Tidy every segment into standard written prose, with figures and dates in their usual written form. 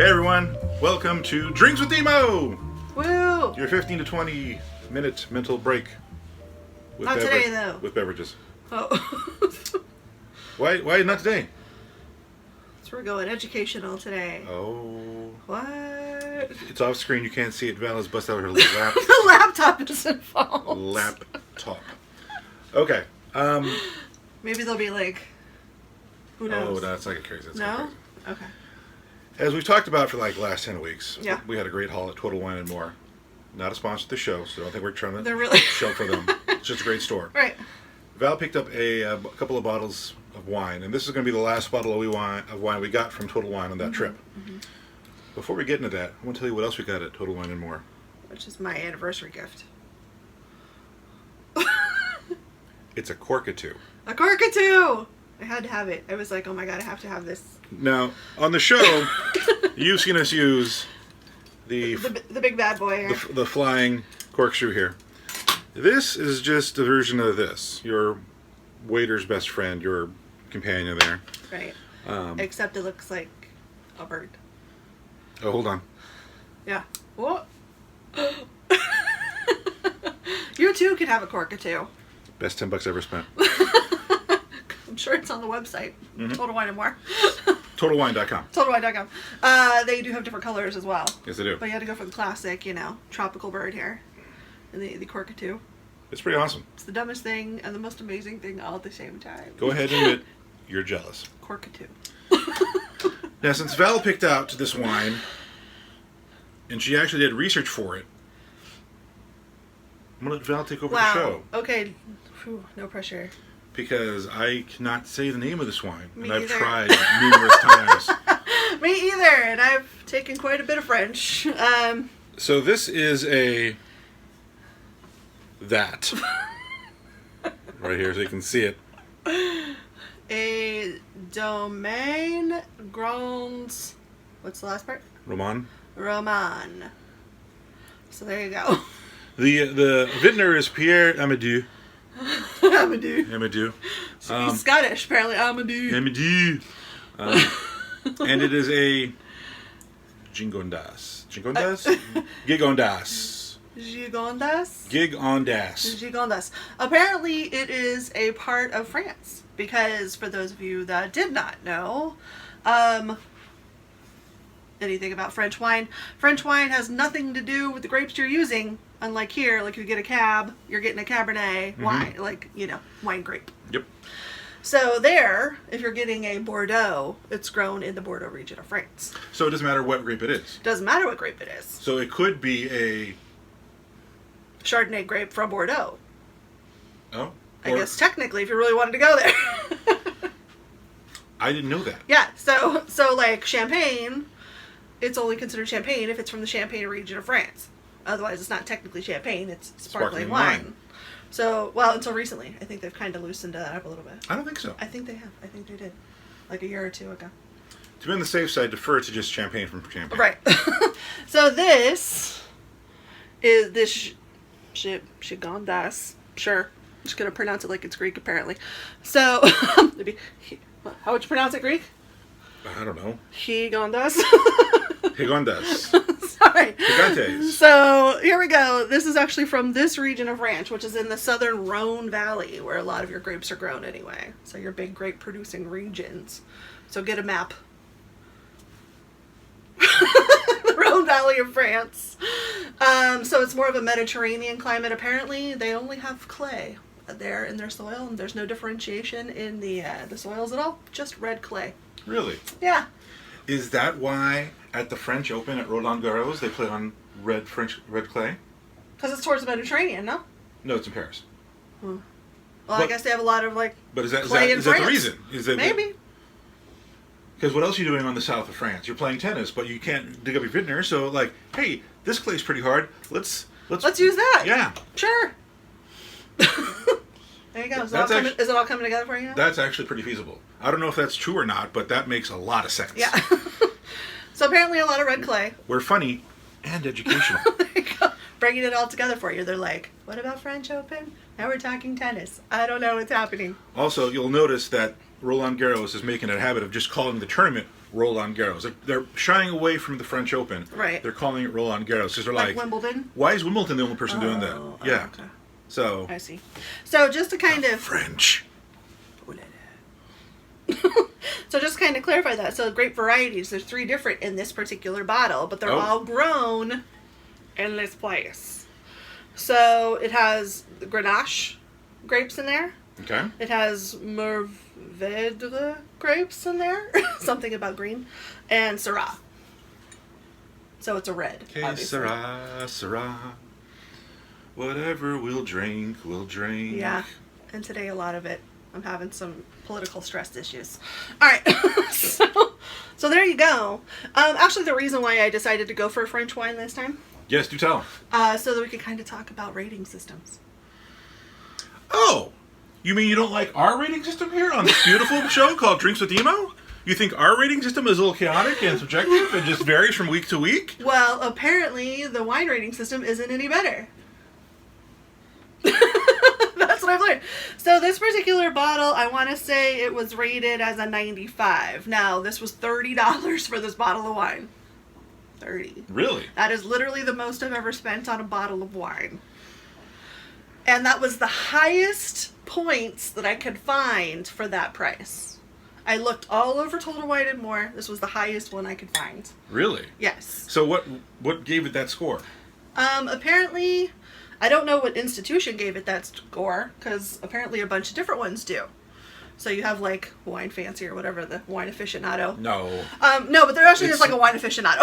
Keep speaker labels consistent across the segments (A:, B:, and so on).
A: Hey everyone, welcome to Drinks with Demo!
B: Woo!
A: Your 15 to 20 minute mental break. With
B: Not today though.
A: With beverages.
B: Oh.
A: Why not today?
B: So we're going educational today.
A: Oh.
B: What?
A: It's off screen, you can't see it. Val has busted out her lap.
B: The laptop is involved.
A: Laptop. Okay.
B: Maybe they'll be like, who knows?
A: Oh, that's like a crazy. That's
B: no?
A: crazy.
B: Okay.
A: As we've talked about for like the last 10 weeks,
B: yeah.
A: We had a great haul at Total Wine and More. Not a sponsor of the show, so I don't think we're trying to
B: They're really
A: show for them. It's just a great store.
B: Right.
A: Val picked up a couple of bottles of wine, and this is going to be the last bottle of wine we got from Total Wine on that trip. Mm-hmm. Before we get into that, I want to tell you what else we got at Total Wine and More.
B: Which is my anniversary gift.
A: It's a corkatoo.
B: A corkatoo! I had to have it. I was like, oh my god, I have to have this.
A: Now, on the show, you've seen us use the
B: big bad boy here.
A: The flying corkscrew here. This is just a version of this. Your waiter's best friend, your companion there.
B: Right. Except it looks like a bird.
A: Oh, hold on.
B: Yeah. What? You too can have a corkatoo.
A: Best $10 ever spent.
B: I'm sure it's on the website. Mm-hmm. Total Wine and More.
A: TotalWine.com.
B: TotalWine.com. They do have different colors as well.
A: Yes, they do.
B: But you had to go for the classic, tropical bird here. And the corkatoo.
A: It's pretty awesome.
B: It's the dumbest thing and the most amazing thing all at the same time.
A: Go ahead and admit you're jealous.
B: Corkatoo.
A: Now, since Val picked out this wine, and she actually did research for it, I'm going to let Val take over the show.
B: Okay. Whew, no pressure.
A: Because I cannot say the name of this wine.
B: Me
A: and I've
B: either.
A: tried numerous times.
B: Me either. And I've taken quite a bit of French.
A: So this is that. Right here so you can see it.
B: A Domaine Grands. What's the last part?
A: Romane.
B: So there you go.
A: The vintner is Pierre Amadieu. Amadieu.
B: He's Scottish, apparently.
A: Amadieu. And it is a Gigondas.
B: Gigondas. Apparently it is a part of France. Because for those of you that did not know, anything about French wine has nothing to do with the grapes you're using. Unlike here, like you get a cab, you're getting a Cabernet wine, wine grape.
A: Yep.
B: So there, if you're getting a Bordeaux, it's grown in the Bordeaux region of France.
A: So it doesn't matter what grape it is.
B: Doesn't matter what grape it is.
A: So it could be a
B: Chardonnay grape from Bordeaux.
A: Oh.
B: I guess technically, if you really wanted to go there.
A: I didn't know that.
B: Yeah. So like Champagne, it's only considered Champagne if it's from the Champagne region of France. Otherwise, it's not technically champagne, it's sparkling wine. So, well, until recently. I think they've kind of loosened that up a little bit.
A: I don't think so.
B: I think they have. I think they did. Like a year or two ago.
A: To be on the safe side, defer to just champagne from champagne.
B: Right. So this is Gigondas. Sure. I'm just going to pronounce it like it's Greek, apparently. So, how would you pronounce it, Greek?
A: I don't know.
B: Gigondas.
A: Gigondas.
B: Sorry.
A: Gigantes.
B: So here we go. This is actually from this region of France, which is in the southern Rhone Valley, where a lot of your grapes are grown anyway. So your big grape producing regions. So get a map. The Rhone Valley of France. So it's more of a Mediterranean climate. Apparently, they only have clay there in their soil, and there's no differentiation in the soils at all. Just red clay.
A: Really?
B: Yeah.
A: Is that why at the French Open at Roland Garros they play on red clay?
B: Because it's towards the Mediterranean, no?
A: No, it's in Paris.
B: Well, I guess they have a lot of
A: But is that the reason? Is that
B: maybe?
A: Because what else are you doing on the south of France? You're playing tennis, but you can't dig up your vintner. So hey, this clay's pretty hard. Let's
B: use that.
A: Yeah.
B: Sure. There you go. Is it all coming together for you now?
A: That's actually pretty feasible. I don't know if that's true or not, but that makes a lot of sense.
B: Yeah. So apparently a lot of red clay.
A: We're funny and educational.
B: There you go. Bringing it all together for you. They're like, what about French Open? Now we're talking tennis. I don't know what's happening.
A: Also, you'll notice that Roland Garros is making a habit of just calling the tournament Roland Garros. They're shying away from the French Open.
B: Right.
A: They're calling it Roland Garros because they're like,
B: Wimbledon?
A: why is Wimbledon the only person doing that?
B: Oh,
A: Yeah.
B: okay.
A: So.
B: I see. So just to kind of...
A: French.
B: So just kind of clarify that. So grape varieties, there's 3 different in this particular bottle, but they're
A: Oh.
B: all grown in this place. So it has Grenache grapes in there.
A: Okay.
B: It has Mourvedre grapes in there. Something about green. And Syrah. So it's a red,
A: Okay,
B: obviously.
A: Syrah. Whatever we'll drink, we'll drink.
B: Yeah. And today a lot of it. I'm having some political stress issues. All right. so there you go. Actually, the reason why I decided to go for a French wine this time,
A: Yes, do tell.
B: so that we could kind of talk about rating systems.
A: Oh! You mean you don't like our rating system here on this beautiful show called Drinks with Emo? You think our rating system is a little chaotic and subjective and just varies from week to week?
B: Well, apparently the wine rating system isn't any better. That's what I've learned. So this particular bottle, I want to say it was rated as a 95. Now, this was $30 for this bottle of wine. 30.
A: Really?
B: That is literally the most I've ever spent on a bottle of wine. And that was the highest points that I could find for that price. I looked all over Total Wine and More. This was the highest one I could find.
A: Really?
B: Yes.
A: So what gave it that score?
B: Apparently, I don't know what institution gave it that score, because apparently a bunch of different ones do. So you have like Wine Fancy or whatever, the Wine Aficionado.
A: No.
B: No, but there actually is like a Wine Aficionado.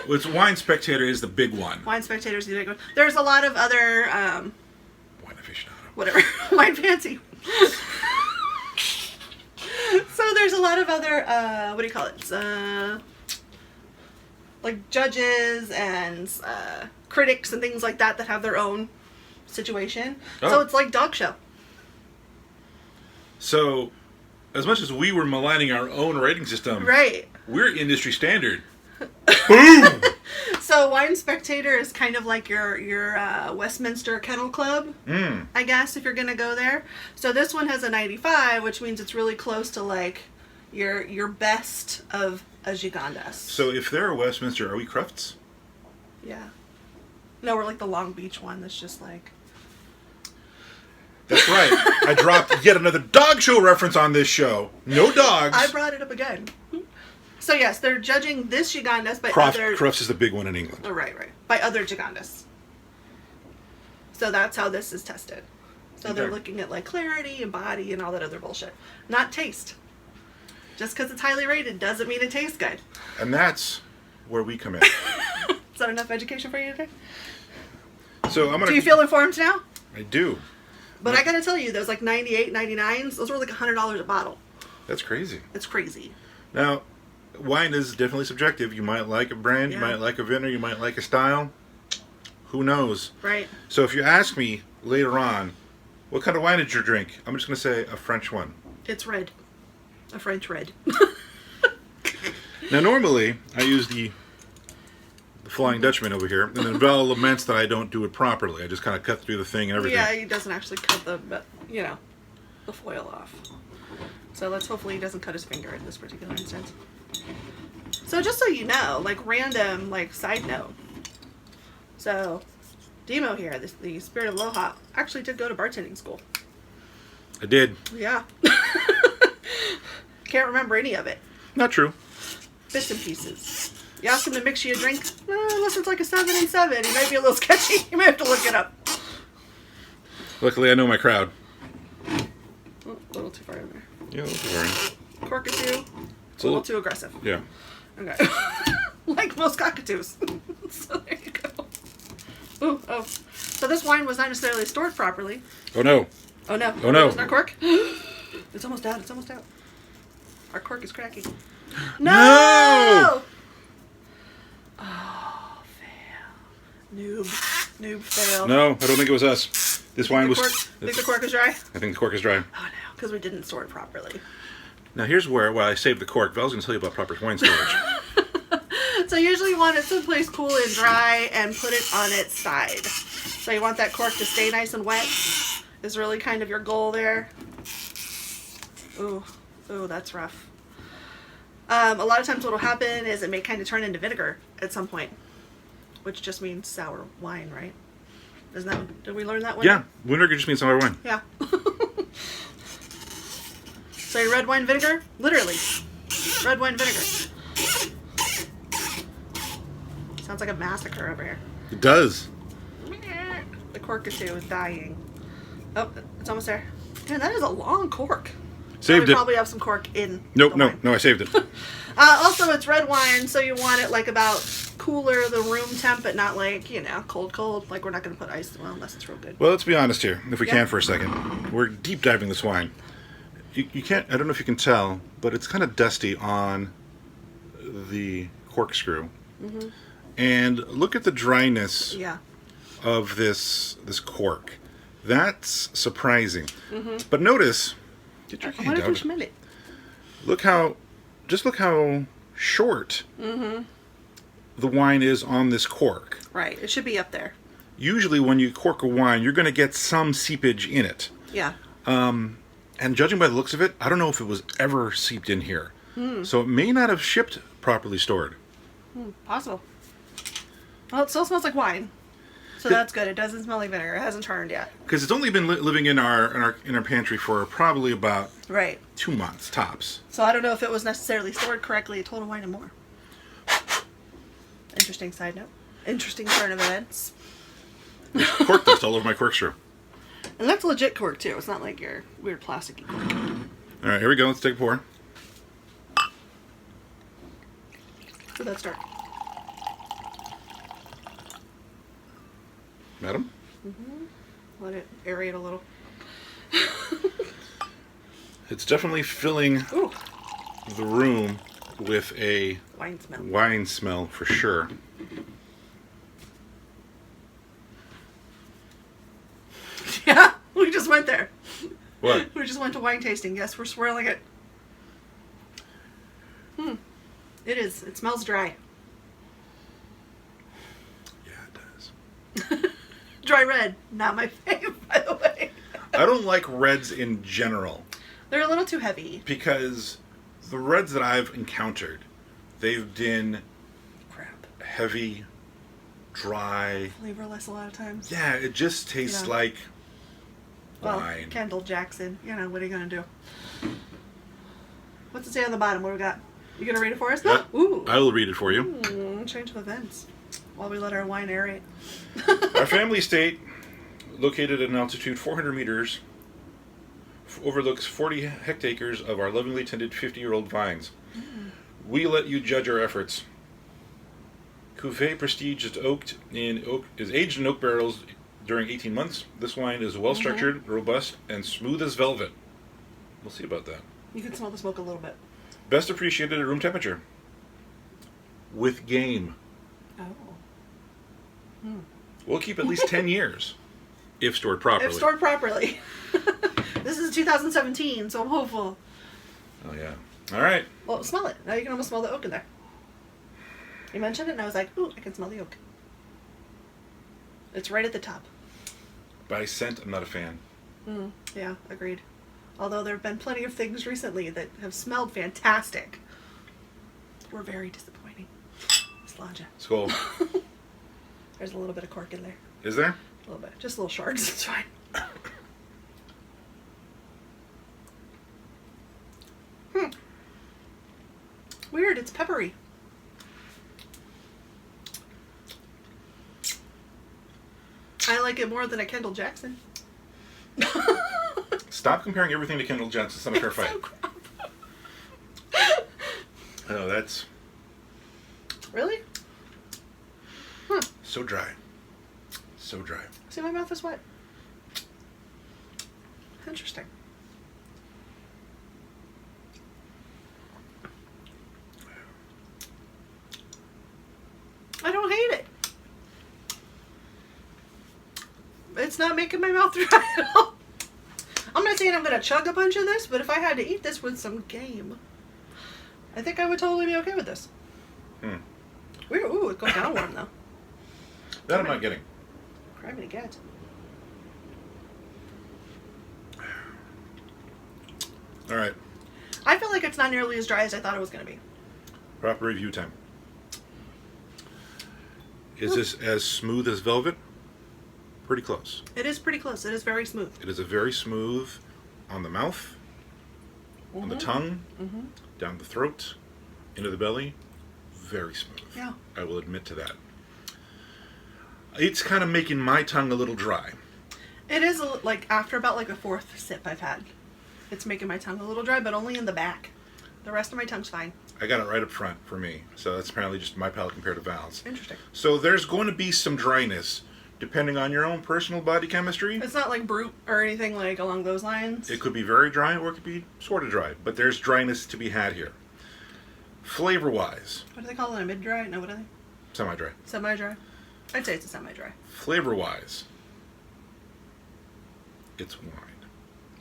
A: Well, it's Wine Spectator is the big one.
B: Wine Spectator's the big one. There's a lot of other,
A: Wine Aficionado.
B: whatever, Wine Fancy. So there's a lot of other, what do you call it? Like judges and critics and things like that have their own situation.
A: Oh.
B: So it's like dog show.
A: So, as much as we were maligning our own rating system,
B: Right.
A: we're industry standard. Boom!
B: So Wine Spectator is kind of like your Westminster Kennel Club, I guess, if you're going to go there. So this one has a 95, which means it's really close to like your best of a Gigondas.
A: So if they're a Westminster, are we Crufts?
B: Yeah. No, we're like the Long Beach one that's just like...
A: That's right. I dropped yet another dog show reference on this show. No dogs.
B: I brought it up again. So yes, they're judging this Gigondas by other...
A: Crufts is the big one in England.
B: Oh, right. By other Gigondas. So that's how this is tested. So they're
A: Okay.
B: looking at like clarity and body and all that other bullshit. Not taste. Just because it's highly rated doesn't mean it tastes good.
A: And that's where we come in.
B: Is that enough education for you today?
A: So I'm gonna.
B: Do you feel informed now?
A: I do.
B: But I gotta tell you, those like 98, 99s, those were like $100 a bottle.
A: That's crazy.
B: It's crazy.
A: Now, wine is definitely subjective. You might like a brand, you
B: Yeah.
A: might like a vintage, you might like a style. Who knows?
B: Right.
A: So if you ask me later on, what kind of wine did you drink? I'm just going to say a French one.
B: It's red. A French red.
A: Now, normally, I use the Flying Dutchman over here, and then Val laments that I don't do it properly. I just kind of cut through the thing and everything.
B: Yeah, he doesn't actually cut the foil off. So let's hopefully he doesn't cut his finger in this particular instance. So just so you know, like random, like side note. So, Demo here, the Spirit of Aloha, actually did go to bartending school.
A: I did.
B: Yeah. Can't remember any of it.
A: Not true.
B: Bits and pieces. You ask him to mix you a drink, unless it's like a 7 and 7, he might be a little sketchy. You may have to look it up.
A: Luckily, I know my crowd.
B: Oh, a little too far in there.
A: Yeah, that's fine.
B: Cockatoo.
A: It's
B: A little too aggressive.
A: Yeah.
B: Okay. Like most cockatoos. So there you go. Ooh, oh. So this wine was not necessarily stored properly.
A: Oh, no.
B: Oh no.
A: Oh, no.
B: Isn't our cork? It's almost out. It's almost out. Our cork is cracking.
A: No!
B: Oh, fail. Noob fail.
A: No, I don't think it was us. This wine was...
B: Think the cork is dry?
A: I think the cork is dry.
B: Oh no, because we didn't store it properly.
A: Now, here's where I saved the cork. Val's going to tell you about proper wine storage.
B: So you usually want it someplace cool and dry and put it on its side. So you want that cork to stay nice and wet is really kind of your goal there. Ooh, that's rough. A lot of times what will happen is it may kind of turn into vinegar at some point, which just means sour wine, right? Isn't that, did we learn that one?
A: Yeah, vinegar just means sour wine.
B: Yeah. So your red wine vinegar? Literally. Red wine vinegar. Sounds like a massacre over here.
A: It does.
B: The corkatoo is dying. Oh, it's almost there. Man, that is a long cork.
A: Saved
B: we
A: it.
B: probably have some cork in
A: Nope,
B: the
A: no,
B: wine.
A: no, I saved it.
B: Also, it's red wine, so you want it like about cooler, the room temp, but not like, you know, cold. Like we're not going to put ice, well, unless it's real good.
A: Well, let's be honest here, if we
B: Yeah.
A: can for a second. We're deep diving this wine. You can't, I don't know if you can tell, but it's kind of dusty on the corkscrew.
B: Mm-hmm.
A: And look at the dryness
B: Yeah.
A: of this cork. That's surprising.
B: Mm-hmm.
A: But notice, get your
B: I
A: hand
B: wonder if we
A: out.
B: smell it.
A: Look how short
B: Mm-hmm.
A: the wine is on this cork.
B: Right. It should be up there.
A: Usually when you cork a wine, you're going to get some seepage in it.
B: Yeah.
A: And judging by the looks of it, I don't know if it was ever seeped in here. So it may not have shipped properly stored.
B: Possible. Well, it still smells like wine. So that's good. It doesn't smell like vinegar. It hasn't turned yet.
A: Because it's only been living in our pantry for probably about
B: Right.
A: 2 months, tops.
B: So I don't know if it was necessarily stored correctly. Total wine and more. Interesting side note. Interesting turn of events.
A: Cork dust all over my corkscrew.
B: And that's legit cork too. It's not like your weird plasticky cork.
A: All right, here we go. Let's take a pour.
B: So that's start.
A: Madam?
B: Let it aerate a little.
A: It's definitely filling
B: Ooh,
A: the room with a
B: wine smell.
A: wine smell for sure.
B: Yeah, we just went there.
A: What?
B: We just went to wine tasting. Yes, we're swirling it. It is. It smells dry.
A: Yeah, it does.
B: Dry red. Not my fave, by the way.
A: I don't like reds in general
B: They're a little too heavy.
A: because the reds that I've encountered, they've been
B: Crap.
A: heavy, dry.
B: Flavorless a lot of times.
A: Yeah, it just tastes
B: Yeah.
A: like
B: Well,
A: wine.
B: Kendall Jackson. You know, what are you going to do? What's it say on the bottom? What do we got? You going to read it for us?
A: Yeah,
B: Ooh.
A: I will read it for you.
B: Change of events. While we let our wine aerate.
A: Our family estate, located at an altitude 400 meters, overlooks 40 hectares of our lovingly tended 50-year-old vines. We let you judge our efforts. Cuvée Prestige is aged in oak barrels during 18 months. This wine is well structured, robust, and smooth as velvet. We'll see about that.
B: You can smell the smoke a little bit.
A: Best appreciated at room temperature. With game.
B: Oh.
A: We'll keep at least 10 years. If stored properly.
B: If stored properly. This is 2017, so I'm hopeful.
A: Oh, yeah. All right.
B: Well, smell it. Now you can almost smell the oak in there. You mentioned it, and I was like, ooh, I can smell the oak. It's right at the top.
A: By scent, I'm not a fan.
B: Yeah, agreed. Although there have been plenty of things recently that have smelled fantastic. Were very disappointing. Slaja.
A: Skull.
B: There's a little bit of cork in there.
A: Is there?
B: A little bit. Just little shards. It's fine. Weird. It's peppery. I like it more than a Kendall Jackson.
A: Stop comparing everything to Kendall Jensen. It's not a fair fight.
B: So crap.
A: Oh, that's
B: Really?
A: so dry. So dry.
B: See, my mouth is wet. Interesting. I don't hate it. It's not making my mouth dry at all. I'm not saying I'm going to chug a bunch of this, but if I had to eat this with some game, I think I would totally be okay with this. Weird. Ooh, it goes down warm though.
A: That I'm not getting.
B: Criminy get.
A: All right.
B: I feel like it's not nearly as dry as I thought it was going to be.
A: Proper review time. Is this as smooth as velvet? Pretty close.
B: It is pretty close. It is very smooth.
A: It is a very smooth on the mouth, on the tongue, down the throat, into the belly. Very smooth.
B: Yeah.
A: I will admit to that. It's kind of making my tongue a little dry.
B: It is like after about like a fourth sip I've had. It's making my tongue a little dry, but only in the back. The rest of my tongue's fine.
A: I got it right up front for me, so that's apparently just my palate compared to Val's.
B: Interesting.
A: So there's going to be some dryness, depending on your own personal body chemistry.
B: It's not like brute or anything like along those lines.
A: It could be very dry, or it could be sort of dry, but there's dryness to be had here. Flavor-wise.
B: What do they call it? A mid-dry? No, what are they?
A: Semi-dry.
B: Semi-dry? I'd say it's a semi-dry.
A: Flavor-wise. It's wine.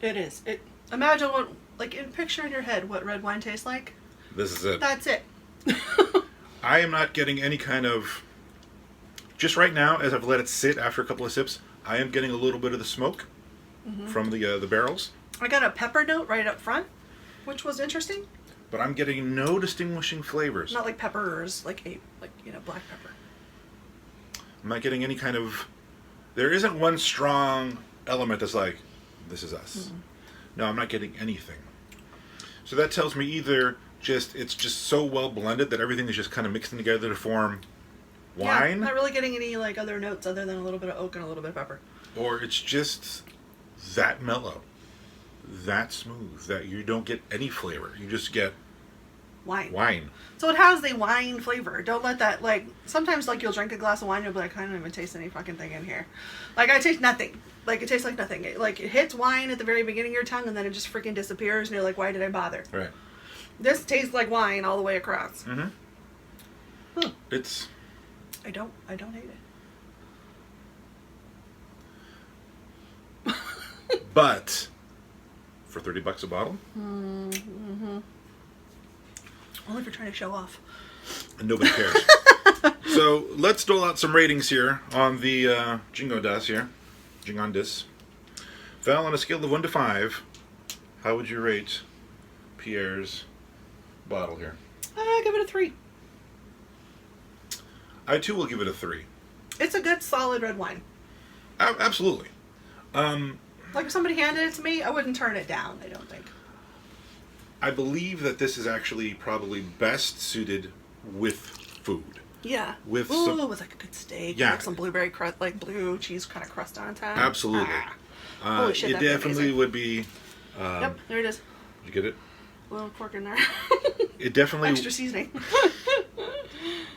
B: It is. Imagine what, like, picture in your head what red wine tastes like.
A: This is it.
B: That's it.
A: I am not getting any kind of... Just right now, as I've let it sit after a couple of sips, I am getting a little bit of the smoke from the barrels.
B: I got a pepper note right up front, which was interesting.
A: But I'm getting no distinguishing flavors.
B: Not like peppers, like black pepper.
A: I'm not getting any kind of... There isn't one strong element that's like, this is us. No, I'm not getting anything. So that tells me either it's just so well blended that everything is just kind of mixing together to form wine.
B: Yeah, not really getting any like other notes other than a little bit of oak and a little bit of pepper.
A: Or it's just that mellow, that smooth, that you don't get any flavor. You just get wine.
B: So it has the wine flavor. Don't let that, like, sometimes, like, you'll drink a glass of wine and you'll be like, I don't even taste any fucking thing in here. Like, I taste nothing. Like, it tastes like nothing. It hits wine at the very beginning of your tongue and then it just freaking disappears and you're like, why did I bother?
A: Right.
B: This tastes like wine all the way across.
A: Mm-hmm. It's...
B: I don't hate it.
A: But for $30 a bottle,
B: only if you're trying to show off.
A: and nobody cares. So let's dole out some ratings here on the Gigondas here. Gigondas. Val, on a scale of 1 to 5, how would you rate Pierre's bottle here?
B: I give it a 3.
A: I too will give it a 3.
B: It's a good, solid red wine.
A: Absolutely.
B: Like if somebody handed it to me, I wouldn't turn it down, I don't think.
A: I believe that this is actually probably best suited with food.
B: Yeah.
A: With
B: with like a good steak.
A: Yeah.
B: Like some blueberry crust, like blue cheese kind of crust on top.
A: Absolutely.
B: Holy shit,
A: it
B: that'd be
A: definitely
B: amazing.
A: would be...
B: Yep, there it is.
A: Did you get it?
B: A little cork in there.
A: It definitely...
B: Extra seasoning.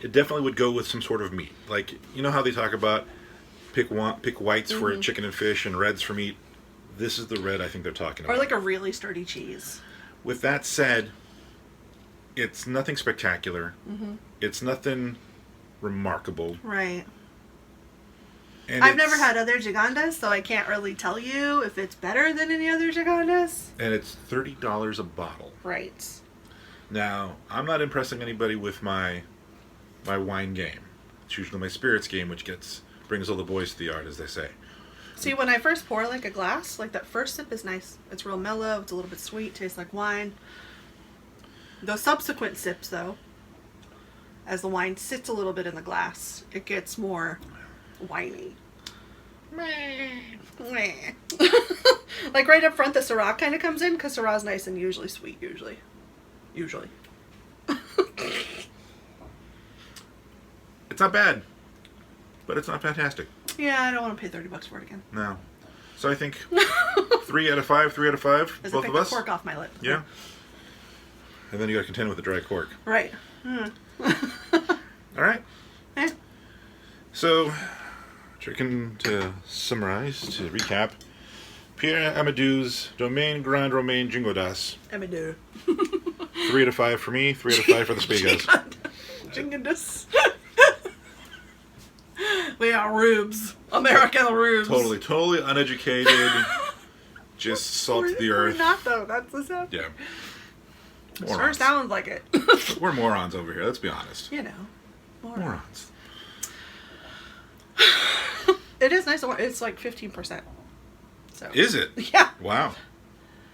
A: It definitely would go with some sort of meat. Like, you know how they talk about pick whites for chicken and fish and reds for meat? This is the red I think they're talking about.
B: Or like a really sturdy cheese.
A: With that said, it's nothing spectacular. It's nothing remarkable.
B: Right.
A: And
B: I've never had other Gigondas, so I can't really tell you if it's better than any other Gigondas.
A: And it's $30 a bottle.
B: Right.
A: Now, I'm not impressing anybody with my wine game. It's usually my spirits game, which brings all the boys to the yard, as they say.
B: See, when I first pour like a glass, like that first sip is nice. It's real mellow. It's a little bit sweet. Tastes like wine. The subsequent sips, though, as the wine sits a little bit in the glass, it gets more winey. Like right up front, the Syrah kind of comes in because Syrah's nice and usually sweet. Usually.
A: It's not bad, but it's not fantastic.
B: Yeah, I don't want to pay $30 for it again.
A: No. So I think 3 out of 5, 3 out of 5,
B: As
A: both
B: I pick
A: of
B: the
A: us.
B: cork off my lip.
A: Yeah. And then you got to contend with the dry cork.
B: Right.
A: All right.
B: Eh.
A: So, to summarize, to recap, Pierre Amadieu's Domaine Grand Romane Gigondas.
B: Amadieu.
A: 3 out of 5 for me, 3 out of 5 for the Spigas.
B: Gigondas. We are rubes. American rubes.
A: Totally uneducated. Just salt the earth.
B: We're not, though. That's the sound.
A: Yeah.
B: Sure
A: Morons.
B: sounds like it.
A: We're morons over here, let's be honest.
B: You know.
A: Morons.
B: It is nice. It's like 15%. So.
A: Is it?
B: Yeah.
A: Wow.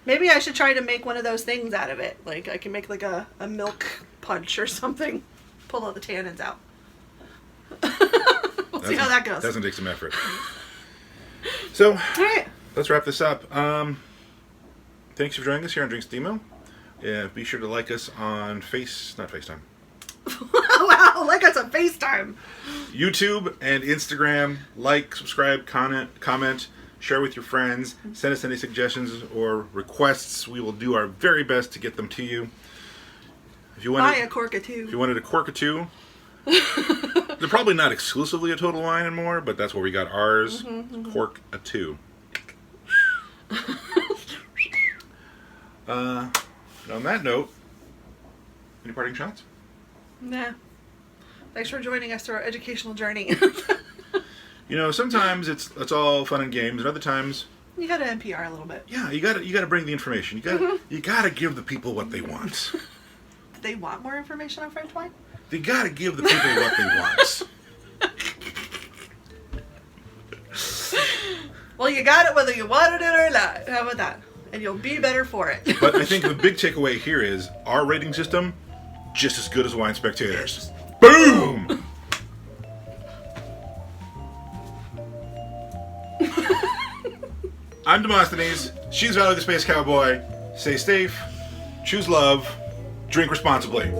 B: Maybe I should try to make one of those things out of it. Like I can make like a milk punch or something. Pull all the tannins out. We'll see how that goes.
A: That's gonna take some effort. So,
B: All right.
A: let's wrap this up. Thanks for joining us here on Drinks Demo. Yeah, be sure to like us on not FaceTime.
B: Wow, like us on FaceTime.
A: YouTube and Instagram. Like, subscribe, comment, share with your friends. Send us any suggestions or requests. We will do our very best to get them to you. If you
B: Buy a cork or two.
A: If you wanted a cork or two, they're probably not exclusively a Total Wine anymore, but that's where we got ours. Cork a two. On that note, any parting shots?
B: Nah. Thanks for joining us through our educational journey.
A: Sometimes it's all fun and games, and other times
B: you gotta NPR a little bit.
A: yeah, you gotta bring the information. You gotta give the people what they want.
B: Do they want more information on French wine?
A: They gotta give the people what they want.
B: Well, you got it whether you wanted it or not. How about that? And you'll be better for it.
A: But I think the big takeaway here is our rating system just as good as Wine Spectator's. Boom! I'm Demosthenes. She's Valley the Space Cowboy. Stay safe. Choose love. Drink responsibly.